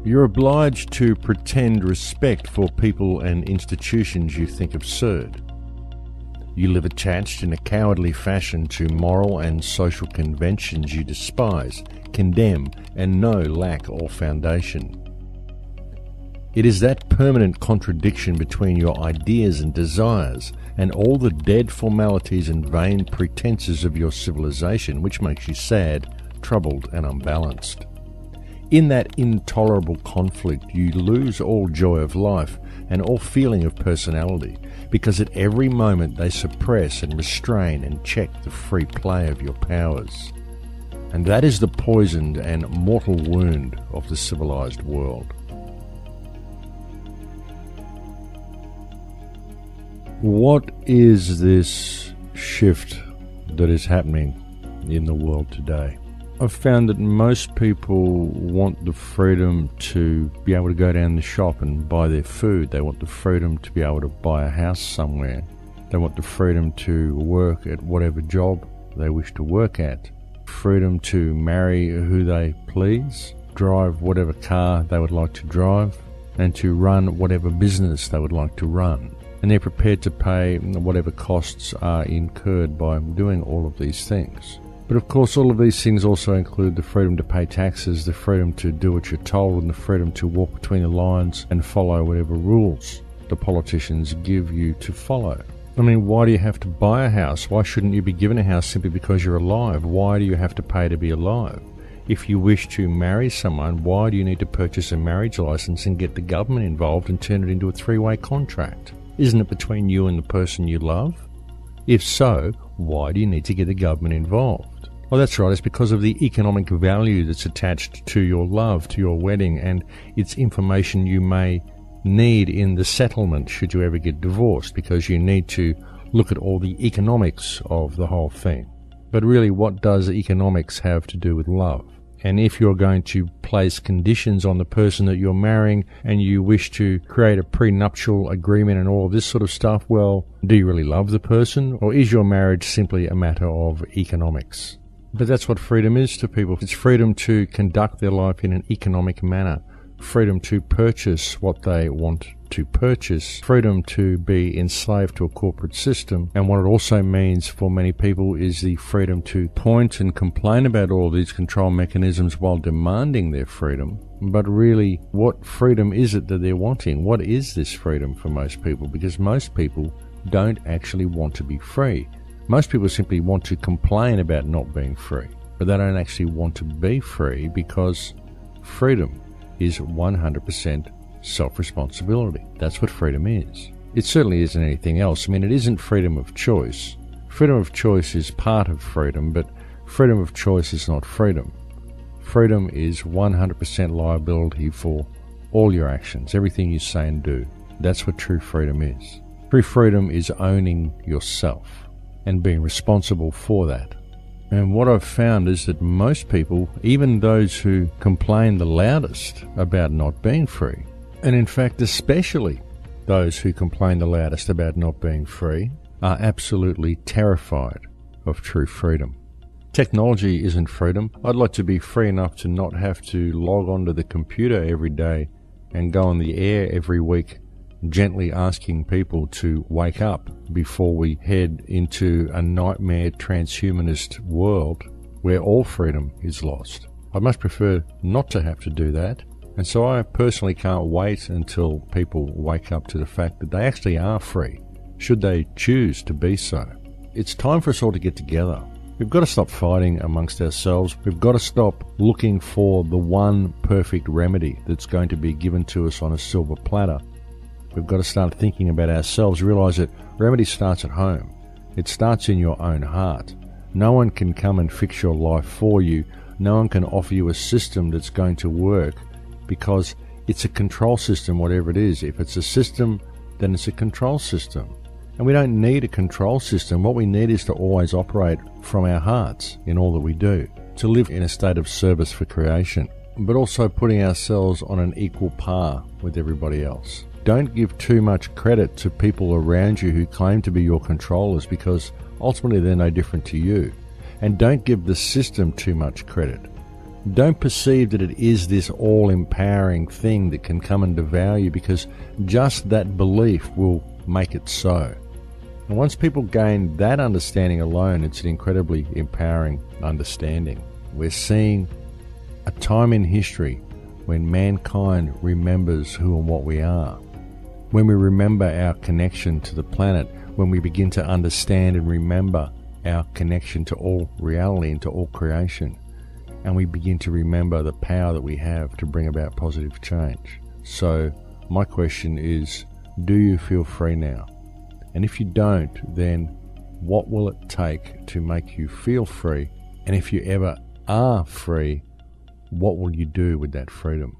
You're obliged to pretend respect for people and institutions you think absurd. You live attached in a cowardly fashion to moral and social conventions you despise, condemn, and know lack all foundation. It is that permanent contradiction between your ideas and desires and all the dead formalities and vain pretenses of your civilization which makes you sad, troubled, and unbalanced. In that intolerable conflict, you lose all joy of life and all feeling of personality, because at every moment they suppress and restrain and check the free play of your powers. And that is the poisoned and mortal wound of the civilized world. What is this shift that is happening in the world today? I've found that most people want the freedom to be able to go down the shop and buy their food. They want the freedom to be able to buy a house somewhere. They want the freedom to work at whatever job they wish to work at. Freedom to marry who they please, drive whatever car they would like to drive, and to run whatever business they would like to run. And they're prepared to pay whatever costs are incurred by doing all of these things. But of course, all of these things also include the freedom to pay taxes, the freedom to do what you're told, and the freedom to walk between the lines and follow whatever rules the politicians give you to follow. I mean, why do you have to buy a house? Why shouldn't you be given a house simply because you're alive? Why do you have to pay to be alive? If you wish to marry someone, why do you need to purchase a marriage license and get the government involved and turn it into a three-way contract? Isn't it between you and the person you love? If so, why do you need to get the government involved? Well, that's right, it's because of the economic value that's attached to your love, to your wedding, and it's information you may need in the settlement should you ever get divorced, because you need to look at all the economics of the whole thing. But really, what does economics have to do with love? And if you're going to place conditions on the person that you're marrying and you wish to create a prenuptial agreement and all of this sort of stuff, well, do you really love the person? Or is your marriage simply a matter of economics? But that's what freedom is to people. It's freedom to conduct their life in an economic manner. Freedom to purchase what they want to purchase, freedom to be enslaved to a corporate system. And what it also means for many people is the freedom to point and complain about all these control mechanisms while demanding their freedom. But really, what freedom is it that they're wanting? What is this freedom for most people? Because most people don't actually want to be free. Most people simply want to complain about not being free, but they don't actually want to be free, because freedom is 100% self-responsibility. That's what freedom is. It certainly isn't anything else. I mean, it isn't freedom of choice. Freedom of choice is part of freedom, but freedom of choice is not freedom. Freedom is 100% liability for all your actions, everything you say and do. That's what true freedom is. True freedom is owning yourself and being responsible for that. And what I've found is that most people, even those who complain the loudest about not being free, and in fact especially those who complain the loudest about not being free, are absolutely terrified of true freedom. Technology isn't freedom. I'd like to be free enough to not have to log onto the computer every day and go on the air every week gently asking people to wake up before we head into a nightmare transhumanist world where all freedom is lost. I much prefer not to have to do that, and so I personally can't wait until people wake up to the fact that they actually are free, should they choose to be so. It's time for us all to get together. We've got to stop fighting amongst ourselves. We've got to stop looking for the one perfect remedy that's going to be given to us on a silver platter. We've got to start thinking about ourselves, realize that remedy starts at home. It starts in your own heart. No one can come and fix your life for you. No one can offer you a system that's going to work, because it's a control system, whatever it is. If it's a system, then it's a control system. And we don't need a control system. What we need is to always operate from our hearts in all that we do, to live in a state of service for creation, but also putting ourselves on an equal par with everybody else. Don't give too much credit to people around you who claim to be your controllers, because ultimately they're no different to you. And don't give the system too much credit. Don't perceive that it is this all-empowering thing that can come and devour you, because just that belief will make it so. And once people gain that understanding alone, it's an incredibly empowering understanding. We're seeing a time in history when mankind remembers who and what we are. When we remember our connection to the planet, when we begin to understand and remember our connection to all reality and to all creation, and we begin to remember the power that we have to bring about positive change. So my question is, do you feel free now? And if you don't, then what will it take to make you feel free? And if you ever are free, what will you do with that freedom?